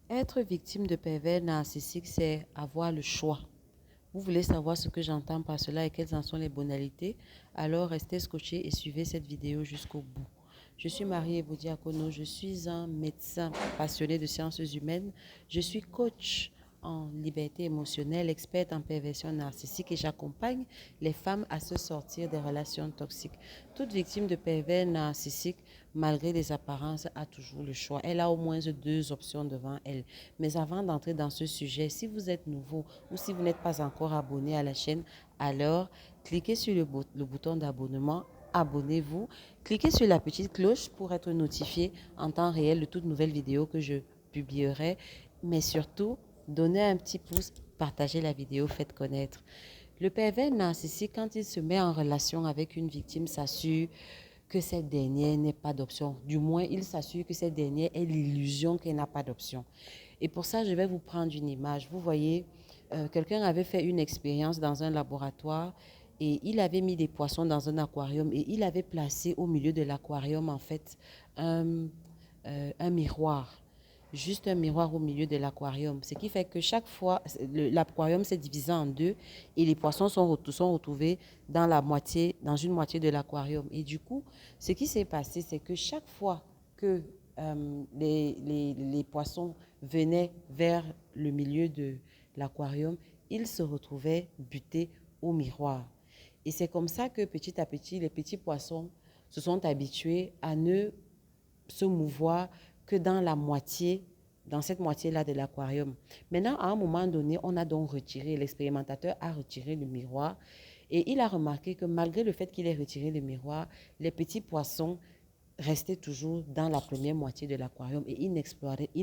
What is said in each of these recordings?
Être victime de pervers narcissiques, c'est avoir le choix. Vous voulez savoir ce que j'entends par cela et quelles en sont les bonalités? Alors restez scotchés et suivez cette vidéo jusqu'au bout. Je suis Marie-Èvo Diakono, je suis un médecin passionné de sciences humaines. Je suis coach en liberté émotionnelle, experte en perversion narcissique et j'accompagne les femmes à se sortir des relations toxiques. Toute victime de pervers narcissique, malgré les apparences, a toujours le choix. Elle a au moins deux options devant elle. Mais avant d'entrer dans ce sujet, si vous êtes nouveau ou si vous n'êtes pas encore abonné à la chaîne, alors cliquez sur le bouton d'abonnement, abonnez-vous, cliquez sur la petite cloche pour être notifié en temps réel de toutes nouvelles vidéos que je publierai. Mais surtout, donnez un petit pouce, partagez la vidéo, faites connaître. Le pervers narcissique, quand il se met en relation avec une victime, s'assure que cette dernière n'ait pas d'option. Du moins, il s'assure que cette dernière ait l'illusion qu'elle n'a pas d'option. Et pour ça, je vais vous prendre une image. Vous voyez, quelqu'un avait fait une expérience dans un laboratoire et il avait mis des poissons dans un aquarium et il avait placé au milieu de l'aquarium, en fait, un, un miroir. Juste un miroir au milieu de l'aquarium. Ce qui fait que chaque fois, l'aquarium s'est divisé en deux et les poissons sont retrouvés dans une moitié de l'aquarium. Et du coup, ce qui s'est passé, c'est que chaque fois que les poissons venaient vers le milieu de l'aquarium, ils se retrouvaient butés au miroir. Et c'est comme ça que petit à petit, les petits poissons se sont habitués à ne se mouvoir que dans cette moitié-là de l'aquarium. Maintenant, à un moment donné, on a donc retiré, l'expérimentateur a retiré le miroir et il a remarqué que malgré le fait qu'il ait retiré le miroir, les petits poissons restait toujours dans la première moitié de l'aquarium et il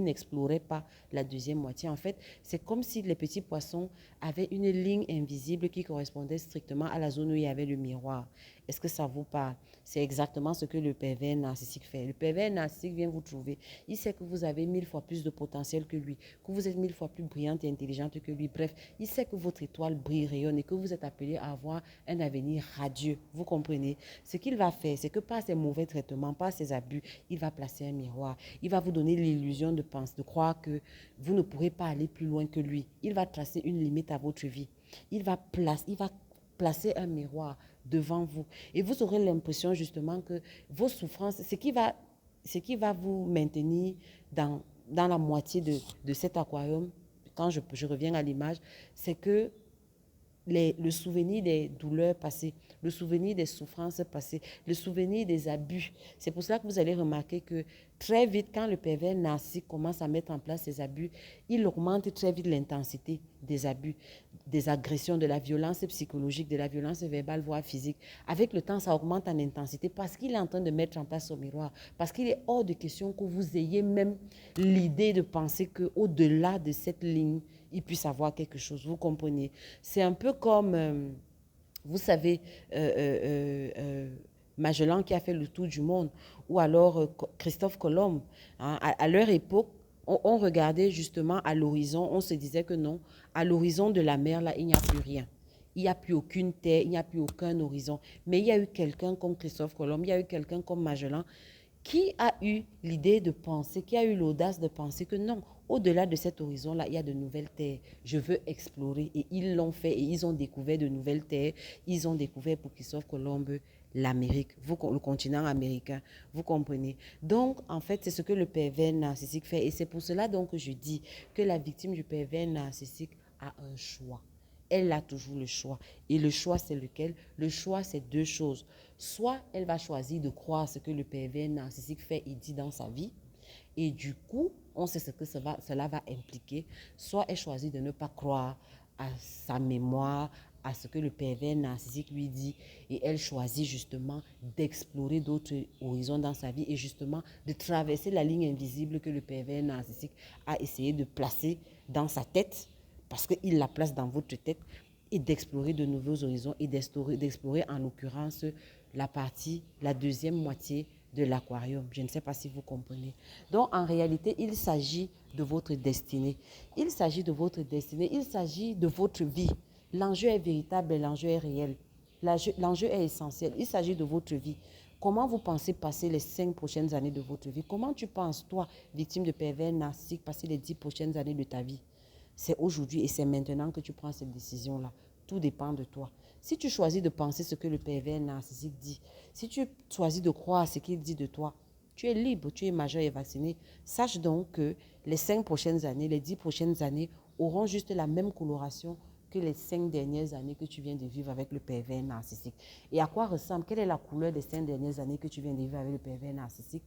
n'explorait pas la deuxième moitié. En fait, c'est comme si les petits poissons avaient une ligne invisible qui correspondait strictement à la zone où il y avait le miroir. Est-ce que ça vous parle? C'est exactement ce que le pervers narcissique fait. Le pervers narcissique vient vous trouver. Il sait que vous avez 1000 fois plus de potentiel que lui, que vous êtes 1000 fois plus brillante et intelligente que lui. Bref, il sait que votre étoile brille, rayonne et que vous êtes appelé à avoir un avenir radieux. Vous comprenez? Ce qu'il va faire, c'est que par ses mauvais traitements, par ses abus, il va placer un miroir. Il va vous donner l'illusion de penser, de croire que vous ne pourrez pas aller plus loin que lui. Il va tracer une limite à votre vie. Il va placer un miroir devant vous. Et vous aurez l'impression justement que vos souffrances, ce qui va vous maintenir dans la moitié de cet aquarium, quand je reviens à l'image, c'est que le souvenir des douleurs passées, le souvenir des souffrances passées, le souvenir des abus. C'est pour cela que vous allez remarquer que très vite, quand le pervers narcissique commence à mettre en place ses abus, il augmente très vite l'intensité des abus, des agressions, de la violence psychologique, de la violence verbale, voire physique. Avec le temps, ça augmente en intensité parce qu'il est en train de mettre en place son miroir, parce qu'il est hors de question que vous ayez même l'idée de penser qu'au-delà de cette ligne, il puisse avoir quelque chose. Vous comprenez? C'est un peu comme, vous savez, Magellan qui a fait le tour du monde, ou alors Christophe Colomb. Hein, à leur époque, on regardait justement à l'horizon, on se disait que non, à l'horizon de la mer, là, il n'y a plus rien. Il n'y a plus aucune terre, il n'y a plus aucun horizon. Mais il y a eu quelqu'un comme Christophe Colomb, il y a eu quelqu'un comme Magellan qui a eu l'idée de penser, qui a eu l'audace de penser que non, au-delà de cet horizon-là, il y a de nouvelles terres. Je veux explorer. Et ils l'ont fait et ils ont découvert de nouvelles terres. Ils ont découvert pour Christophe Colomb l'Amérique, le continent américain. Vous comprenez? Donc, en fait, c'est ce que le pervers narcissique fait. Et c'est pour cela donc que je dis que la victime du pervers narcissique a un choix. Elle a toujours le choix. Et le choix, c'est lequel? Le choix, c'est deux choses. Soit elle va choisir de croire ce que le pervers narcissique fait et dit dans sa vie, et du coup, on sait ce que cela va impliquer. Soit elle choisit de ne pas croire à sa mémoire, à ce que le pervers narcissique lui dit, et elle choisit justement d'explorer d'autres horizons dans sa vie et justement de traverser la ligne invisible que le pervers narcissique a essayé de placer dans sa tête, parce qu'il la place dans votre tête, et d'explorer de nouveaux horizons et d'explorer en l'occurrence la deuxième moitié de l'aquarium. Je ne sais pas si vous comprenez. Donc, en réalité, il s'agit de votre destinée. Il s'agit de votre destinée. Il s'agit de votre vie. L'enjeu est véritable et l'enjeu est réel. L'enjeu est essentiel. Il s'agit de votre vie. Comment vous pensez passer les 5 prochaines années de votre vie? Comment tu penses, toi, victime de pervers narcissiques, passer les 10 prochaines années de ta vie? C'est aujourd'hui et c'est maintenant que tu prends cette décision-là. Tout dépend de toi. Si tu choisis de penser ce que le pervers narcissique dit, si tu choisis de croire ce qu'il dit de toi, tu es libre, tu es majeur et vacciné. Sache donc que les 5 prochaines années, les 10 prochaines années auront juste la même coloration que les 5 dernières années que tu viens de vivre avec le pervers narcissique. Et à quoi ressemble, quelle est la couleur des 5 dernières années que tu viens de vivre avec le pervers narcissique?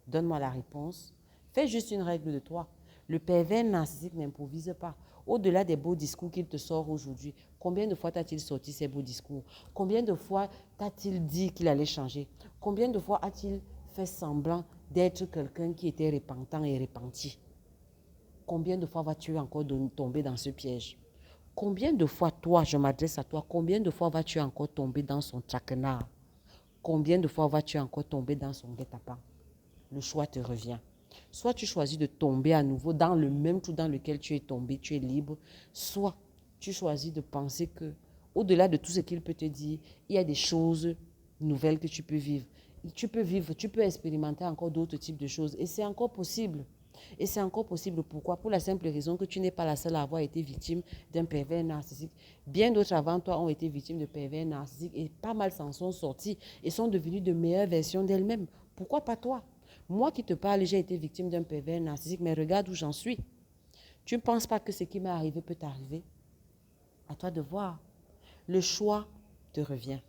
Donne-moi la réponse. Fais juste une règle de toi. Le pervers narcissique n'improvise pas. Au-delà des beaux discours qu'il te sort aujourd'hui, combien de fois t'a-t-il sorti ces beaux discours? Combien de fois t'a-t-il dit qu'il allait changer? Combien de fois a-t-il fait semblant d'être quelqu'un qui était repentant et repenti? Combien de fois vas-tu encore tomber dans ce piège? Combien de fois, toi, je m'adresse à toi, combien de fois vas-tu encore tomber dans son traquenard? Combien de fois vas-tu encore tomber dans son guet-apens? Le choix te revient. Soit tu choisis de tomber à nouveau dans le même trou dans lequel tu es tombé, tu es libre, soit tu choisis de penser que, au-delà de tout ce qu'il peut te dire, il y a des choses nouvelles que tu peux vivre. Tu peux vivre, tu peux expérimenter encore d'autres types de choses et c'est encore possible. Et c'est encore possible. Pourquoi? Pour la simple raison que tu n'es pas la seule à avoir été victime d'un pervers narcissique. Bien d'autres avant toi ont été victimes de pervers narcissiques et pas mal s'en sont sortis et sont devenus de meilleures versions d'elles-mêmes. Pourquoi pas toi? Moi qui te parle, j'ai été victime d'un pervers narcissique, mais regarde où j'en suis. Tu ne penses pas que ce qui m'est arrivé peut t'arriver? À toi de voir. Le choix te revient.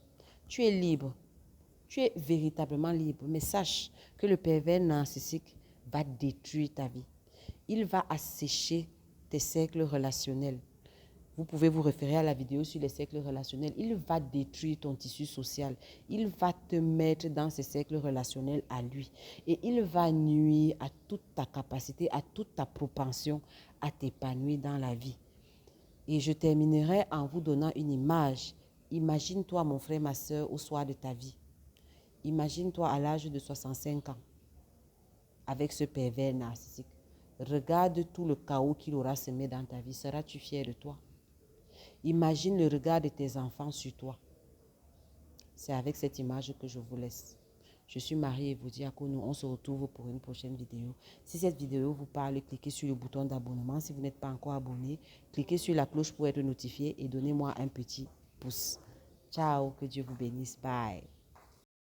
Tu es libre. Tu es véritablement libre. Mais sache que le pervers narcissique va détruire ta vie. Il va assécher tes cercles relationnels. Vous pouvez vous référer à la vidéo sur les cercles relationnels. Il va détruire ton tissu social. Il va te mettre dans ces cercles relationnels à lui. Et il va nuire à toute ta capacité, à toute ta propension à t'épanouir dans la vie. Et je terminerai en vous donnant une image. Imagine-toi, mon frère, ma soeur, au soir de ta vie. Imagine-toi à l'âge de 65 ans avec ce pervers narcissique. Regarde tout le chaos qu'il aura semé dans ta vie. Seras-tu fier de toi? Imagine le regard de tes enfants sur toi. C'est avec cette image que je vous laisse. Je suis Marie et vous dis à quoi nous on se retrouve pour une prochaine vidéo. Si cette vidéo vous parle, cliquez sur le bouton d'abonnement. Si vous n'êtes pas encore abonné, cliquez sur la cloche pour être notifié et donnez-moi un petit pouce. Ciao, que Dieu vous bénisse. Bye.